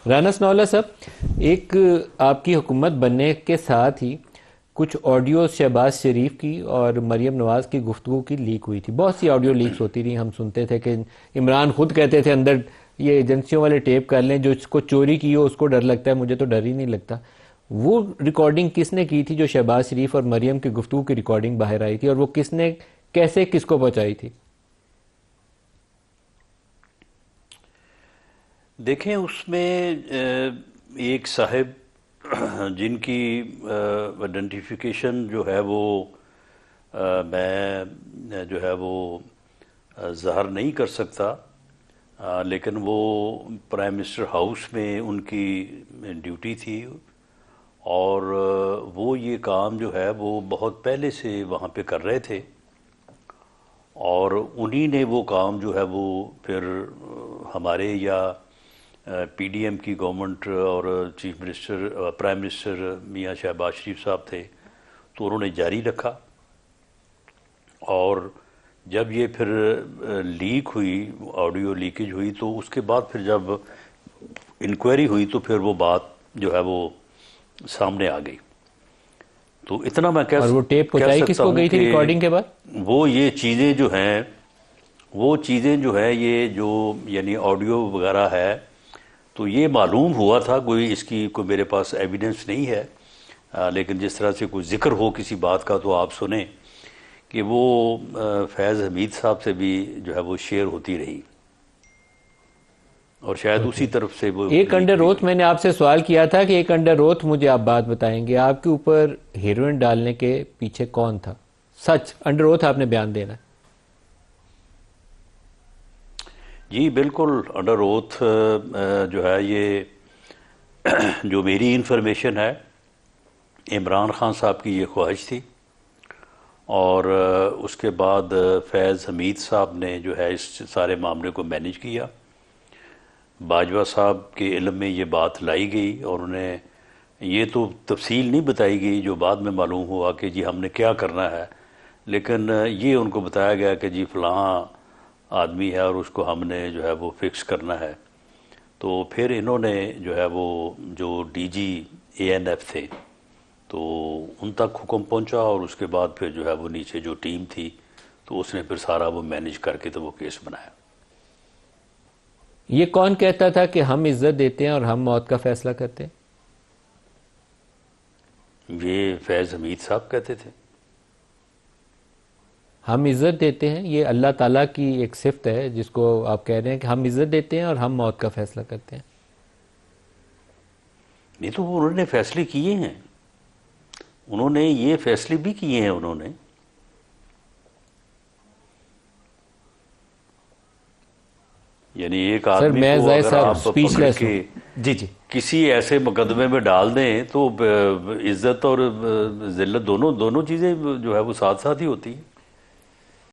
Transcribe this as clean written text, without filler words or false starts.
رانا ثناءاللہ صاحب، ایک آپ کی حکومت بننے کے ساتھ ہی کچھ آڈیو شہباز شریف کی اور مریم نواز کی گفتگو کی لیک ہوئی تھی. بہت سی آڈیو لیکس ہوتی رہی، ہم سنتے تھے کہ عمران خود کہتے تھے اندر یہ ایجنسیوں والے ٹیپ کر لیں، جو اس کو چوری کی ہو اس کو ڈر لگتا ہے، مجھے تو ڈر ہی نہیں لگتا. وہ ریکارڈنگ کس نے کی تھی جو شہباز شریف اور مریم کی گفتگو کی ریکارڈنگ باہر آئی تھی، اور وہ کس نے کیسے کس کو پہنچائی تھی؟ دیکھیں، اس میں ایک صاحب جن کی آئیڈینٹیفیکیشن جو ہے وہ میں جو ہے وہ ظاہر نہیں کر سکتا، لیکن وہ پرائم منسٹر ہاؤس میں ان کی ڈیوٹی تھی، اور وہ یہ کام جو ہے وہ بہت پہلے سے وہاں پہ کر رہے تھے، اور انہی نے وہ کام جو ہے وہ پھر ہمارے یا پی ڈی ایم کی گورنمنٹ اور چیف منسٹر پرائم منسٹر میاں شہباز شریف صاحب تھے تو انہوں نے جاری رکھا. اور جب یہ پھر لیک ہوئی، آڈیو لیکیج ہوئی، تو اس کے بعد پھر جب انکوائری ہوئی تو پھر وہ بات جو ہے وہ سامنے آ گئی. تو اتنا میں کہہ اور وہ ٹیپ پہنچائی کس کو گئی تھی ریکارڈنگ کے بعد؟ وہ یہ چیزیں جو ہیں یہ جو یعنی آڈیو وغیرہ ہے، تو یہ معلوم ہوا تھا، کوئی اس کی کوئی میرے پاس ایویڈنس نہیں ہے، لیکن جس طرح سے کوئی ذکر ہو کسی بات کا تو آپ سنیں کہ وہ فیض حمید صاحب سے بھی جو ہے وہ شیئر ہوتی رہی، اور شاید اسی طرف سے وہ ایک انڈر اوتھ میں نے آپ سے سوال کیا تھا کہ ایک انڈر اوتھ مجھے آپ بات بتائیں گے آپ کے اوپر ہیروئن ڈالنے کے پیچھے کون تھا؟ سچ انڈر اوتھ آپ نے بیان دینا ہے. جی بالکل، انڈر اوتھ جو ہے یہ جو میری انفارمیشن ہے، عمران خان صاحب کی یہ خواہش تھی، اور اس کے بعد فیض حمید صاحب نے جو ہے اس سارے معاملے کو مینیج کیا. باجوہ صاحب کے علم میں یہ بات لائی گئی، اور انہیں یہ تو تفصیل نہیں بتائی گئی جو بعد میں معلوم ہوا کہ جی ہم نے کیا کرنا ہے، لیکن یہ ان کو بتایا گیا کہ جی فلاں آدمی ہے اور اس کو ہم نے جو ہے وہ فکس کرنا ہے. تو پھر انہوں نے جو ہے وہ جو ڈی جی اے این ایف تھے تو ان تک حکم پہنچا، اور اس کے بعد پھر جو ہے وہ نیچے جو ٹیم تھی تو اس نے پھر سارا وہ مینیج کر کے تو وہ کیس بنایا. یہ کون کہتا تھا کہ ہم عزت دیتے ہیں اور ہم موت کا فیصلہ کرتے ہیں؟ یہ فیض حمید صاحب کہتے تھے. ہم عزت دیتے ہیں، یہ اللہ تعالیٰ کی ایک صفت ہے جس کو آپ کہہ رہے ہیں کہ ہم عزت دیتے ہیں اور ہم موت کا فیصلہ کرتے ہیں. نہیں تو انہوں نے فیصلے کیے ہیں، انہوں نے یہ فیصلے بھی کیے ہیں. انہوں نے یعنی ایک آدمی کو اگر آپ پکڑ کے کسی ایسے مقدمے میں ڈال دیں تو عزت اور ذلت دونوں چیزیں جو ہے وہ ساتھ ساتھ ہی ہوتی ہیں.